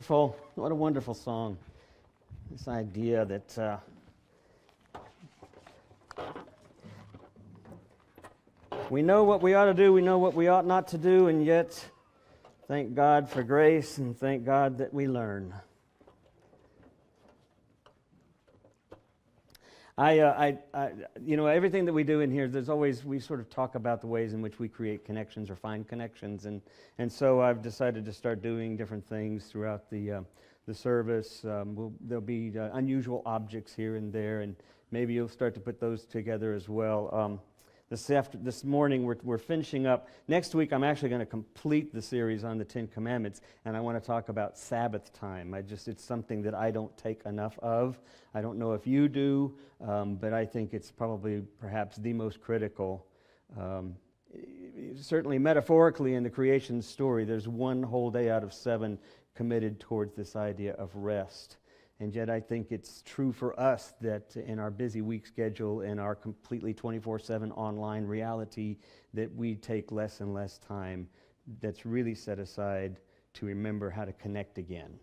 What a wonderful song. This idea that we know what we ought to do, we know what we ought not to do, and yet thank God for grace and thank God that we learn. Everything that we do in here, we sort of talk about the ways in which we create connections or find connections, and so I've decided to start doing different things throughout the service. There'll be unusual objects here and there, and maybe you'll start to put those together as well. This morning we're finishing up. Next week I'm actually going to complete the series on the Ten Commandments, and I want to talk about Sabbath time. It's something that I don't take enough of. I don't know if you do, but I think it's perhaps the most critical. Certainly metaphorically in the creation story, there's one whole day out of 7 committed towards this idea of rest. And yet I think it's true for us that in our busy week schedule, in our completely 24/7 online reality, that we take less and less time that's really set aside to remember how to connect again.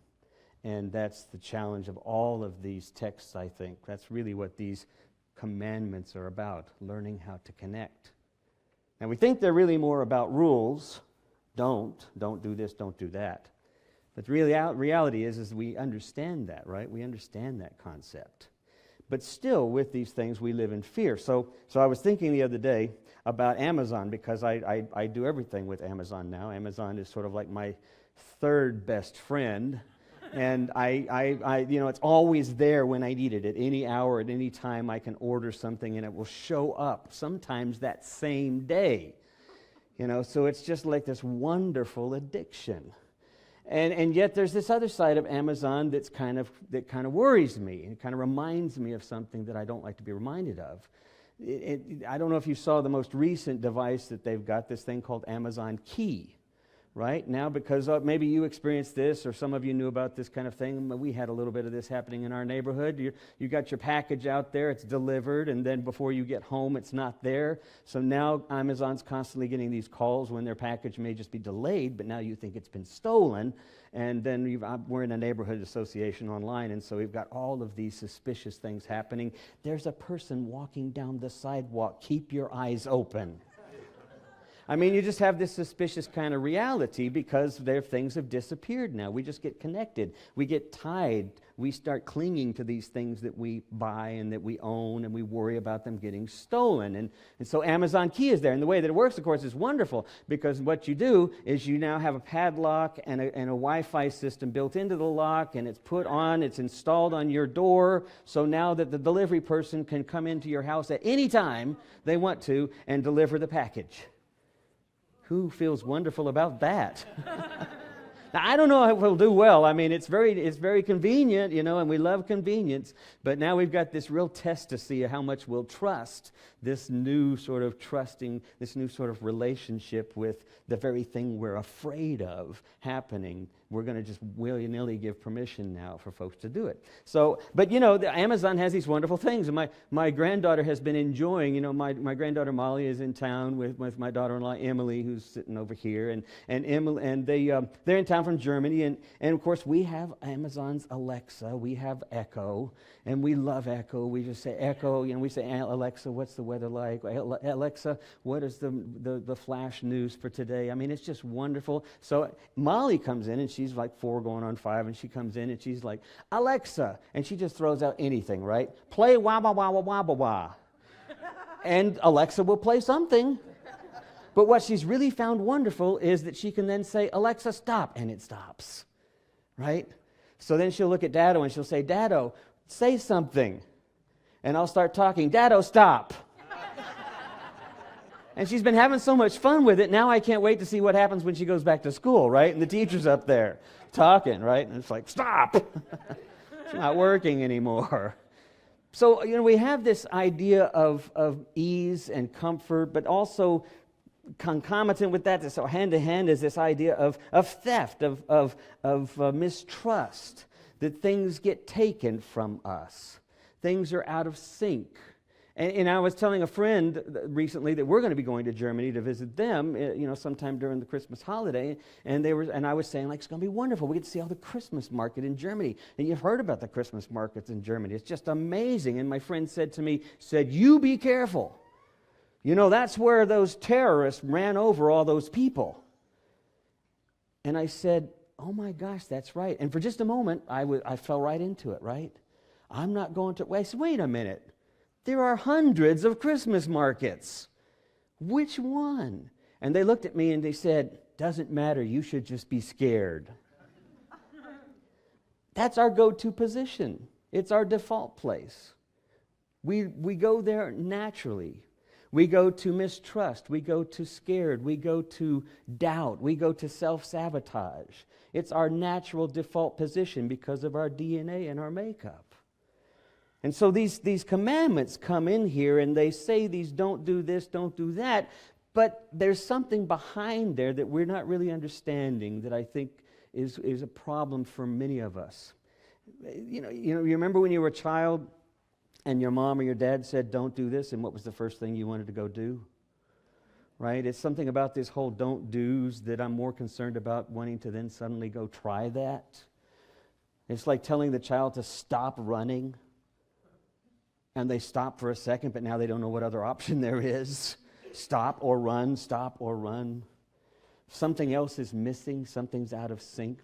And that's the challenge of all of these texts, I think. That's really what these commandments are about, learning how to connect. Now we think they're really more about rules. Don't do this, don't do that. But the reality is we understand that, right? We understand that concept. But still, with these things, we live in fear. So I was thinking the other day about Amazon, because I do everything with Amazon now. Amazon is sort of like my third best friend. And it's always there when I need it. At any hour, at any time, I can order something and it will show up, sometimes that same day. So it's just like this wonderful addiction. And yet there's this other side of Amazon that kind of worries me. It kind of reminds me of something that I don't like to be reminded of. I don't know if you saw the most recent device that they've got, this thing called Amazon Key. Right now, because maybe you experienced this, or some of you knew about this kind of thing. We had a little bit of this happening in our neighborhood. You got your package out there, it's delivered, and then before you get home, it's not there. So now Amazon's constantly getting these calls when their package may just be delayed, but now you think it's been stolen. And then we're in a neighborhood association online, and so we've got all of these suspicious things happening. There's a person walking down the sidewalk. Keep your eyes open. I mean, you just have this suspicious kind of reality because things have disappeared now. We just get connected. We get tied. We start clinging to these things that we buy and that we own, and we worry about them getting stolen. And so Amazon Key is there. And the way that it works, of course, is wonderful, because what you do is you now have a padlock and a Wi-Fi system built into the lock, and it's installed on your door, so now that the delivery person can come into your house at any time they want to and deliver the package. Who feels wonderful about that? Now, I don't know if we'll do well. I mean, it's very convenient, and we love convenience. But now we've got this real test to see how much we'll trust this new sort of relationship with the very thing we're afraid of happening. We're going to just willy-nilly give permission now for folks to do it. So, but Amazon has these wonderful things. And my granddaughter has been enjoying, my granddaughter Molly is in town with my daughter-in-law Emily, who's sitting over here. And Emily, and they're in town from Germany. And of course, we have Amazon's Alexa. We have Echo. And we love Echo. We just say Echo, we say, Alexa, what's the weather like? Alexa, what is the flash news for today? I mean, it's just wonderful. So Molly comes in, and she's like 4 going on 5, and she comes in, and she's like, Alexa, and she just throws out anything, right? Play wah, wah, wah, wah, wah, wah, wah. And Alexa will play something. But what she's really found wonderful is that she can then say, Alexa, stop, and it stops, right? So then she'll look at Dado, and she'll say, Dado, say something. And I'll start talking, Dado, stop. And she's been having so much fun with it, now I can't wait to see what happens when she goes back to school, right? And the teacher's up there talking, right? And it's like, stop! It's not working anymore. So, we have this idea of ease and comfort, but also concomitant with that, so hand-to-hand is this idea of theft, of mistrust, that things get taken from us. Things are out of sync. And I was telling a friend recently that we're going to be going to Germany to visit them, sometime during the Christmas holiday. And I was saying, like, it's going to be wonderful. We get to see all the Christmas market in Germany. And you've heard about the Christmas markets in Germany. It's just amazing. And my friend said to me, you be careful. That's where those terrorists ran over all those people. And I said, oh my gosh, that's right. And for just a moment, I fell right into it, right? I'm not going to, wait a minute. There are hundreds of Christmas markets. Which one? And they looked at me and they said, doesn't matter, you should just be scared. That's our go-to position. It's our default place. We go there naturally. We go to mistrust. We go to scared. We go to doubt. We go to self-sabotage. It's our natural default position because of our DNA and our makeup. And so these commandments come in here and they say these don't do this, don't do that, but there's something behind there that we're not really understanding that I think is a problem for many of us. You remember when you were a child and your mom or your dad said don't do this, and what was the first thing you wanted to go do? Right? It's something about this whole don't do's that I'm more concerned about wanting to then suddenly go try that. It's like telling the child to stop running. And they stop for a second, but now they don't know what other option there is. Stop or run, stop or run. Something else is missing, something's out of sync.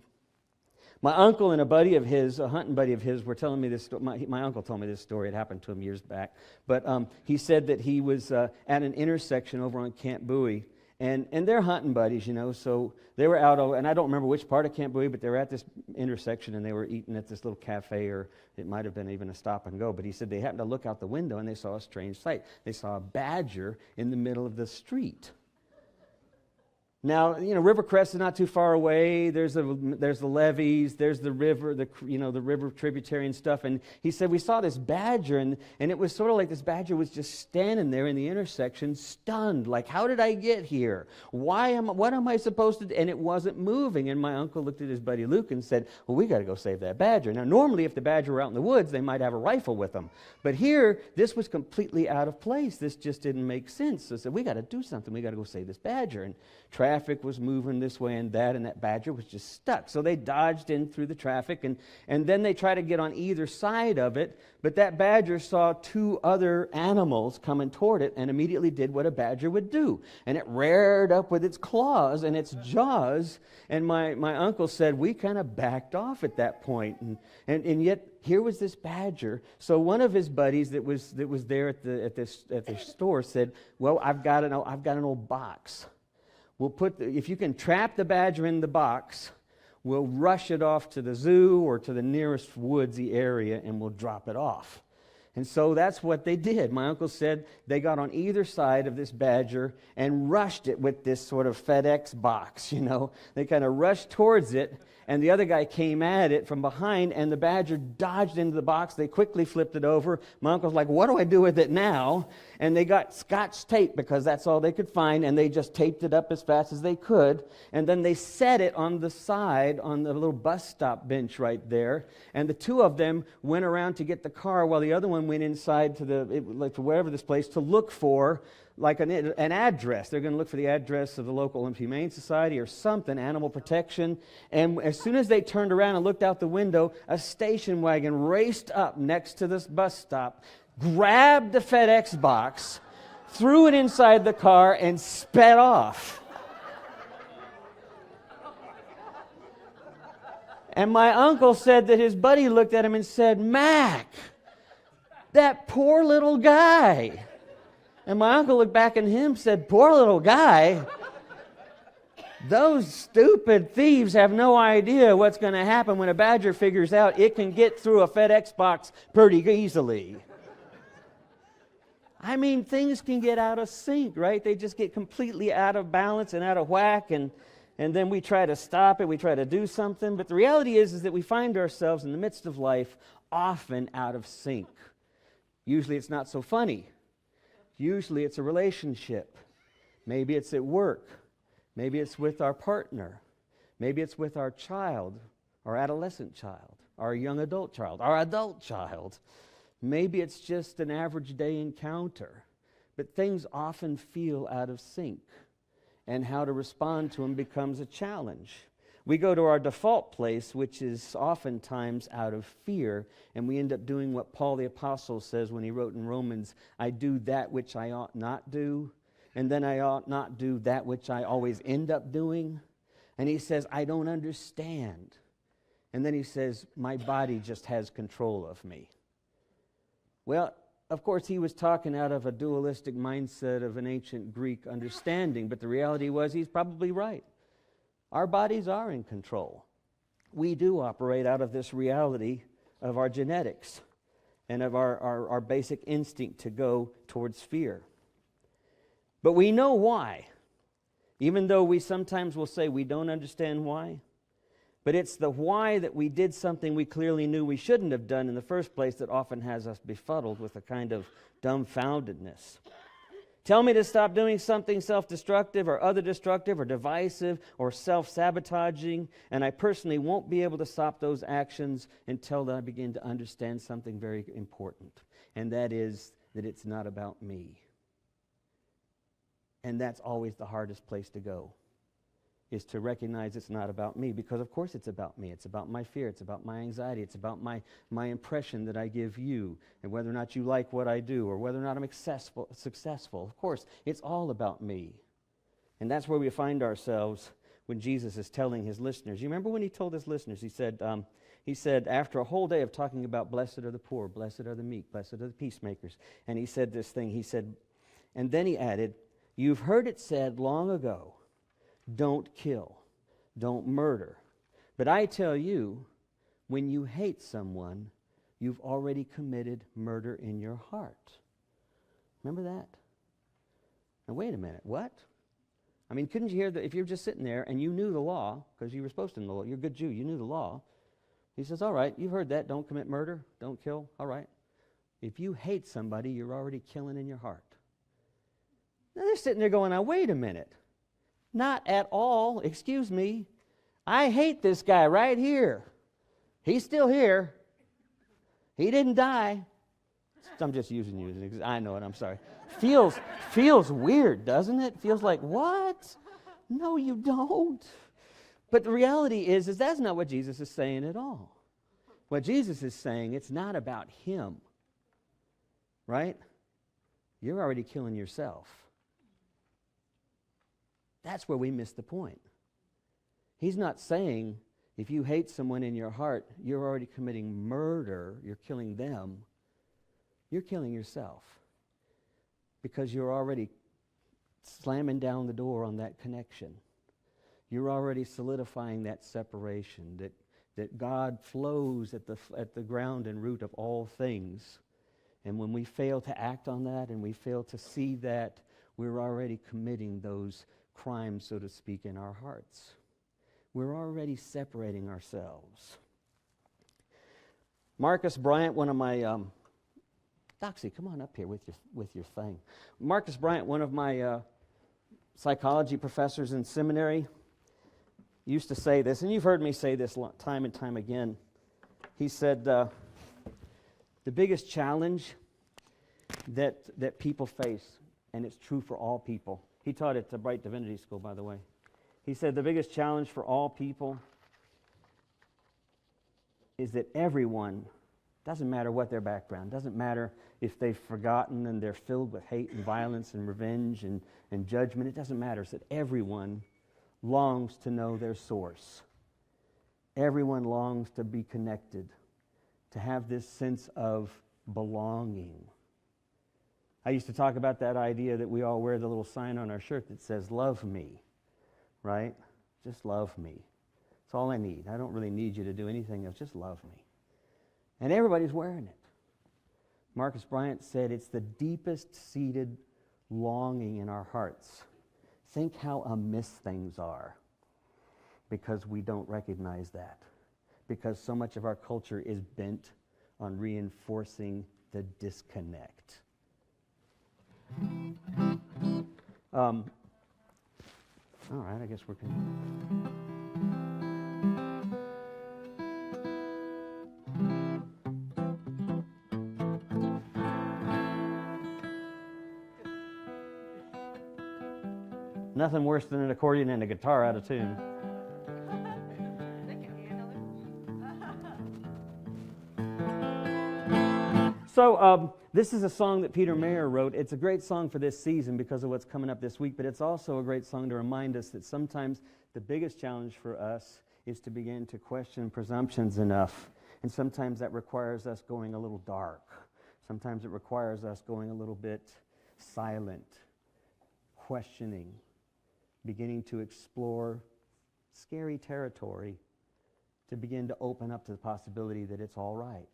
My uncle and a hunting buddy of his, were telling me this story. My uncle told me this story. It happened to him years back. But he said that he was at an intersection over on Camp Bowie. And they're hunting buddies, so they were out, and I don't remember which part of Camp Bowie, but they were at this intersection and they were eating at this little cafe, or it might have been even a stop and go. But he said they happened to look out the window and they saw a strange sight. They saw a badger in the middle of the street. Now, Rivercrest is not too far away. There's the levees, there's the river, the river tributary and stuff. And he said, we saw this badger, and it was sort of like this badger was just standing there in the intersection, stunned, like, how did I get here? What am I supposed to do? And it wasn't moving. And my uncle looked at his buddy Luke and said, well, we got to go save that badger. Now, normally, if the badger were out in the woods, they might have a rifle with them. But here, this was completely out of place. This just didn't make sense. So I said, we got to do something. We got to go save this badger. And traffic was moving this way and that badger was just stuck. So they dodged in through the traffic, and then they tried to get on either side of it, but that badger saw two other animals coming toward it and immediately did what a badger would do. And it reared up with its claws and its jaws, and my uncle said we kind of backed off at that point. And yet here was this badger. So one of his buddies that was there at the store said, well, I've got an old box. If you can trap the badger in the box, we'll rush it off to the zoo or to the nearest woodsy area and we'll drop it off. And so that's what they did. My uncle said they got on either side of this badger and rushed it with this sort of FedEx box, They kind of rushed towards it, and the other guy came at it from behind, and the badger dodged into the box. They quickly flipped it over. My uncle's like, what do I do with it now? And they got Scotch tape because that's all they could find, and they just taped it up as fast as they could. And then they set it on the side, on the little bus stop bench right there. And the two of them went around to get the car while the other one went inside to wherever this place to look for like an address. They're going to look for the address of the local Humane Society or something, animal protection. And as soon as they turned around and looked out the window, a station wagon raced up next to this bus stop, grabbed the FedEx box, threw it inside the car, and sped off. And my uncle said that his buddy looked at him and said, Mac, that poor little guy. And my uncle looked back at him and said, poor little guy? Those stupid thieves have no idea what's going to happen when a badger figures out it can get through a FedEx box pretty easily. I mean, things can get out of sync, right? They just get completely out of balance and out of whack, and then we try to stop it, we try to do something. But the reality is that we find ourselves in the midst of life often out of sync. Usually it's not so funny. Usually it's a relationship. Maybe it's at work. Maybe it's with our partner. Maybe it's with our child, our adolescent child, our young adult child, our adult child. Maybe it's just an average day encounter, but things often feel out of sync, and how to respond to them becomes a challenge. We go to our default place, which is oftentimes out of fear, and we end up doing what Paul the Apostle says when he wrote in Romans, I do that which I ought not do, and then I ought not do that which I always end up doing. And he says, I don't understand. And then he says, my body just has control of me. Well, of course, he was talking out of a dualistic mindset of an ancient Greek understanding, but the reality was he's probably right. Our bodies are in control. We do operate out of this reality of our genetics and of our basic instinct to go towards fear. But we know why, even though we sometimes will say we don't understand why. But it's the why that we did something we clearly knew we shouldn't have done in the first place that often has us befuddled with a kind of dumbfoundedness. Tell me to stop doing something self-destructive or other destructive or divisive or self-sabotaging, and I personally won't be able to stop those actions until I begin to understand something very important, and that is that it's not about me. And that's always the hardest place to go, is to recognize it's not about me, because of course it's about me. It's about my fear. It's about my anxiety. It's about my impression that I give you, and whether or not you like what I do, or whether or not I'm successful. Of course, it's all about me. And that's where we find ourselves when Jesus is telling his listeners. You remember when he told his listeners, he said, after a whole day of talking about blessed are the poor, blessed are the meek, blessed are the peacemakers, and he said this thing, and then he added, you've heard it said long ago, don't kill, don't murder. But I tell you, when you hate someone, you've already committed murder in your heart. Remember that? Now wait a minute, what? I mean, couldn't you hear that if you're just sitting there and you knew the law, because you were supposed to know the law, you're a good Jew, you knew the law. He says, all right, you've heard that, don't commit murder, don't kill, all right. If you hate somebody, you're already killing in your heart. Now they're sitting there going, now wait a minute. Not at all, excuse me. I hate this guy right here. He's still here. He didn't die. I'm just using you as an example. I know it, I'm sorry. Feels weird, doesn't it? Feels like, what? No, you don't. But the reality is that's not what Jesus is saying at all. What Jesus is saying, it's not about him. Right? You're already killing yourself. That's where we miss the point. He's not saying if you hate someone in your heart, you're already committing murder, you're killing them. You're killing yourself, because you're already slamming down the door on that connection. You're already solidifying that separation, that God flows at the ground and root of all things. And when we fail to act on that and we fail to see that, we're already committing those crimes, so to speak, in our hearts. We're already separating ourselves. Marcus Bryant, one of my Doxy, come on up here with your thing. Marcus Bryant, one of my psychology professors in seminary, used to say this, and you've heard me say this time and time again. He said, the biggest challenge that people face, and it's true for all people. He taught at the Bright Divinity School, by the way. He said the biggest challenge for all people is that everyone, doesn't matter what their background, doesn't matter if they've forgotten and they're filled with hate and violence and revenge and judgment, it doesn't matter. It's that everyone longs to know their source. Everyone longs to be connected, to have this sense of belonging. I used to talk about that idea that we all wear the little sign on our shirt that says, love me, right? Just love me. That's all I need. I don't really need you to do anything else. Just love me. And everybody's wearing it. Marcus Bryant said it's the deepest seated longing in our hearts. Think how amiss things are because we don't recognize that. Because so much of our culture is bent on reinforcing the disconnect. All right, I guess we're going. Nothing worse than an accordion and a guitar out of tune. They can handle it. So this is a song that Peter Mayer wrote. It's a great song for this season because of what's coming up this week, but it's also a great song to remind us that sometimes the biggest challenge for us is to begin to question presumptions enough. And sometimes that requires us going a little dark. Sometimes it requires us going a little bit silent, questioning, beginning to explore scary territory, to begin to open up to the possibility that it's all right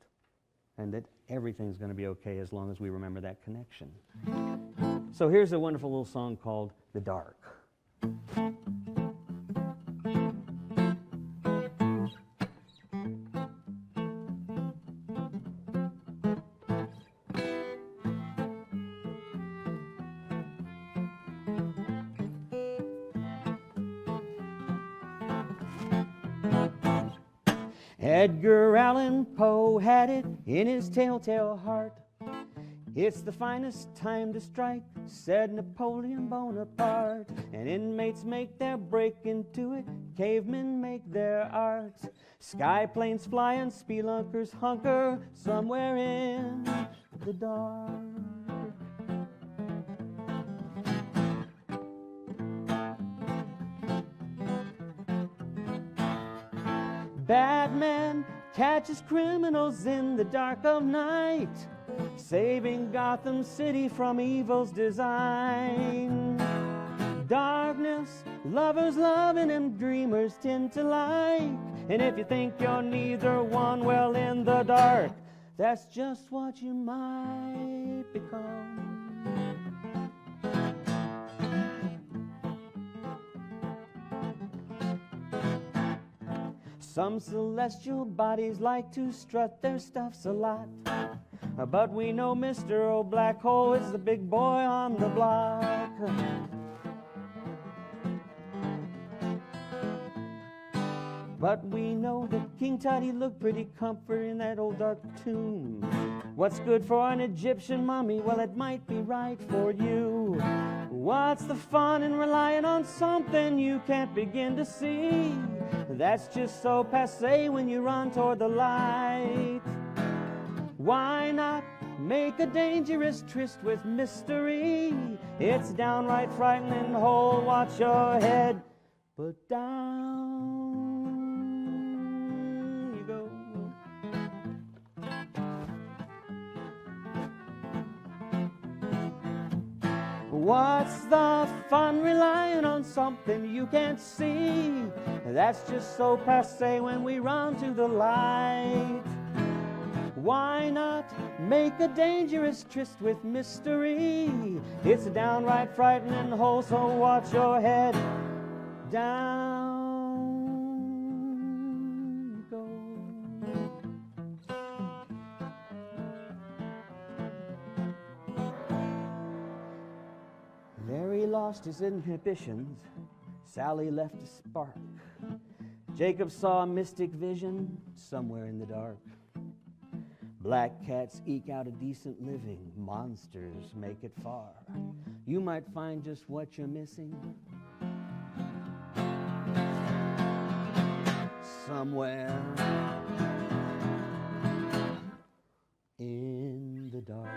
and that everything's going to be okay as long as we remember that connection. So here's a wonderful little song called The Dark. Edgar Allan Poe had it in his telltale heart. It's the finest time to strike, said Napoleon Bonaparte. And inmates make their break into it, cavemen make their art. Sky planes fly and spelunkers hunker somewhere in the dark. Batman catches criminals in the dark of night, saving Gotham City from evil's design. Darkness, lovers loving and dreamers tend to like. And if you think you're neither one, well, in the dark, that's just what you might become. Some celestial bodies like to strut their stuffs a lot, but we know Mr. Old Black Hole is the big boy on the block. But we know that King Tut, he looked pretty comfort in that old dark tomb. What's good for an Egyptian mummy? Well, it might be right for you. What's the fun in relying on something you can't begin to see? That's just so passé when you run toward the light. Why not make a dangerous tryst with mystery? It's downright frightening, hold, watch your head, but down you go. What's the fun relying on something you can't see? That's just so passé when we run to the light. Why not make a dangerous tryst with mystery? It's a downright frightening hole, so watch your head, down you go. Larry lost his inhibitions, Sally left a spark. Jacob saw a mystic vision somewhere in the dark. Black cats eke out a decent living, monsters make it far. You might find just what you're missing somewhere in the dark.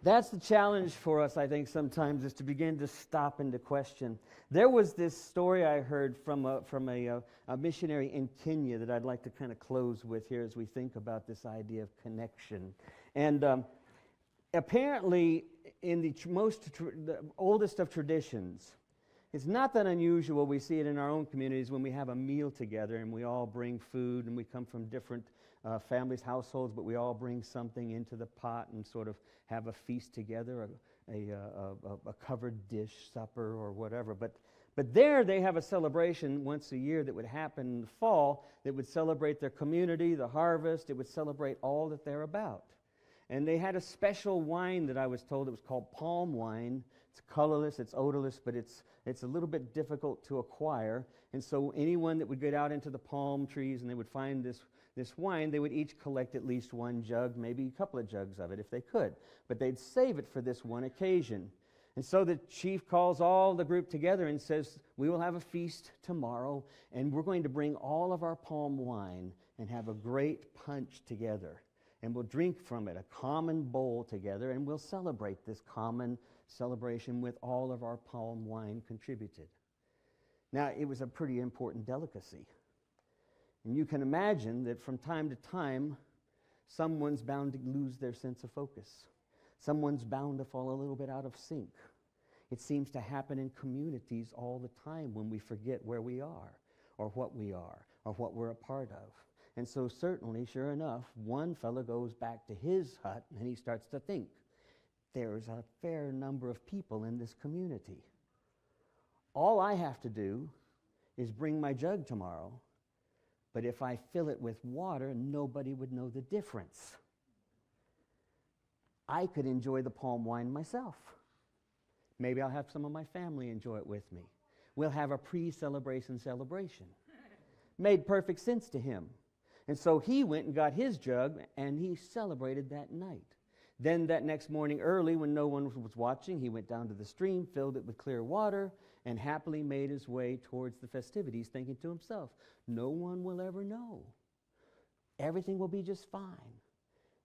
That's the challenge for us, I think, sometimes, is to begin to stop and to question. There was this story I heard from a missionary in Kenya that I'd like to kind of close with here as we think about this idea of connection. And apparently, in the oldest of traditions, it's not that unusual. We see it in our own communities when we have a meal together and we all bring food, and we come from different families, households, but we all bring something into the pot and sort of have a feast together, a covered dish supper or whatever. But there they have a celebration once a year that would happen in the fall that would celebrate their community, the harvest. It would celebrate all that they're about. And they had a special wine that I was told it was called palm wine. It's colorless, it's odorless, but it's a little bit difficult to acquire. And so anyone that would get out into the palm trees and they would find this wine, they would each collect at least one jug, maybe a couple of jugs of it if they could. But they'd save it for this one occasion. And so the chief calls all the group together and says, we will have a feast tomorrow, and we're going to bring all of our palm wine and have a great punch together. And we'll drink from it, a common bowl together, and we'll celebrate this common celebration with all of our palm wine contributed. Now, it was a pretty important delicacy. And you can imagine that from time to time, someone's bound to lose their sense of focus. Someone's bound to fall a little bit out of sync. It seems to happen in communities all the time when we forget where we are, or what we're a part of. And so certainly, sure enough, one fellow goes back to his hut and he starts to think, there's a fair number of people in this community. All I have to do is bring my jug tomorrow, but if I fill it with water, nobody would know the difference. I could enjoy the palm wine myself. Maybe I'll have some of my family enjoy it with me. We'll have a pre-celebration celebration. Made perfect sense to him. And so he went and got his jug, and he celebrated that night. Then that next morning early, when no one was watching, he went down to the stream, filled it with clear water, and happily made his way towards the festivities, thinking to himself, no one will ever know. Everything will be just fine,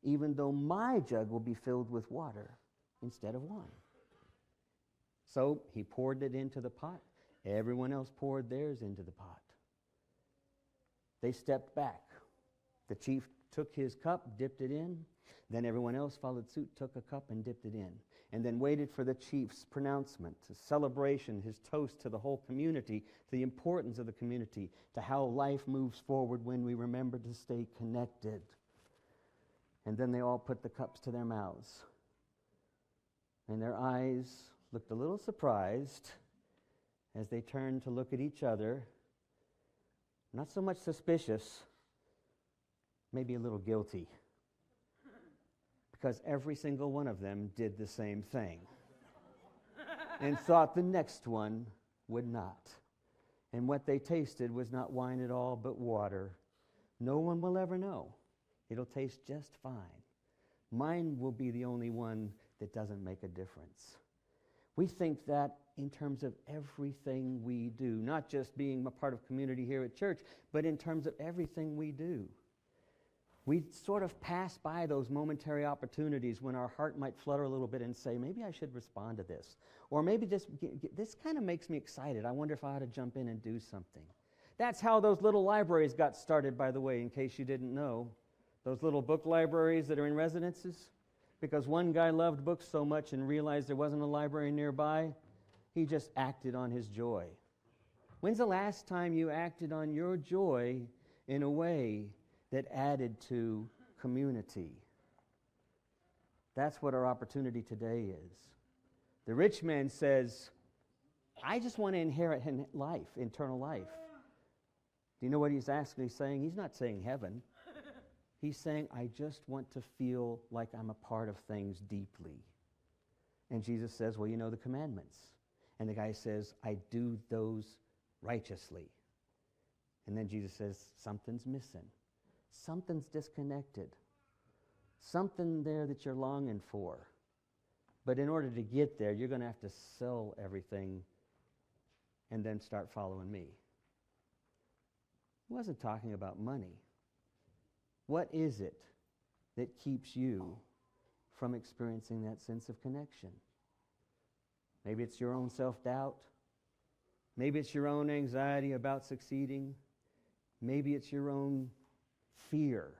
even though my jug will be filled with water instead of wine. So he poured it into the pot. Everyone else poured theirs into the pot. They stepped back. The chief took his cup, dipped it in. Then everyone else followed suit, took a cup and dipped it in. And then waited for the chief's pronouncement, his celebration, his toast to the whole community, to the importance of the community, to how life moves forward when we remember to stay connected. And then they all put the cups to their mouths. And their eyes looked a little surprised as they turned to look at each other. Not so much suspicious, maybe a little guilty, because every single one of them did the same thing and thought the next one would not. And what they tasted was not wine at all, but water. No one will ever know. It'll taste just fine. Mine will be the only one that doesn't make a difference. We think that in terms of everything we do, not just being a part of community here at church, but in terms of everything we do. We sort of pass by those momentary opportunities when our heart might flutter a little bit and say, maybe I should respond to this. Or maybe this kind of makes me excited. I wonder if I ought to jump in and do something. That's how those little libraries got started, by the way, in case you didn't know. Those little book libraries that are in residences. Because one guy loved books so much and realized there wasn't a library nearby, he just acted on his joy. When's the last time you acted on your joy in a way that added to community? That's what our opportunity today is. The rich man says, I just want to inherit life, eternal life. Do you know what he's actually saying? He's not saying heaven. He's saying, I just want to feel like I'm a part of things deeply. And Jesus says, well, you know the commandments. And the guy says, I do those righteously. And then Jesus says, something's missing. Something's disconnected. Something there that you're longing for. But in order to get there, you're going to have to sell everything and then start following me. He wasn't talking about money. What is it that keeps you from experiencing that sense of connection? Maybe it's your own self-doubt. Maybe it's your own anxiety about succeeding. Maybe it's your own fear.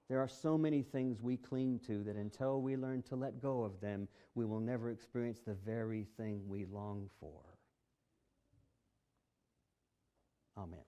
There are so many things we cling to that until we learn to let go of them, we will never experience the very thing we long for. Amen.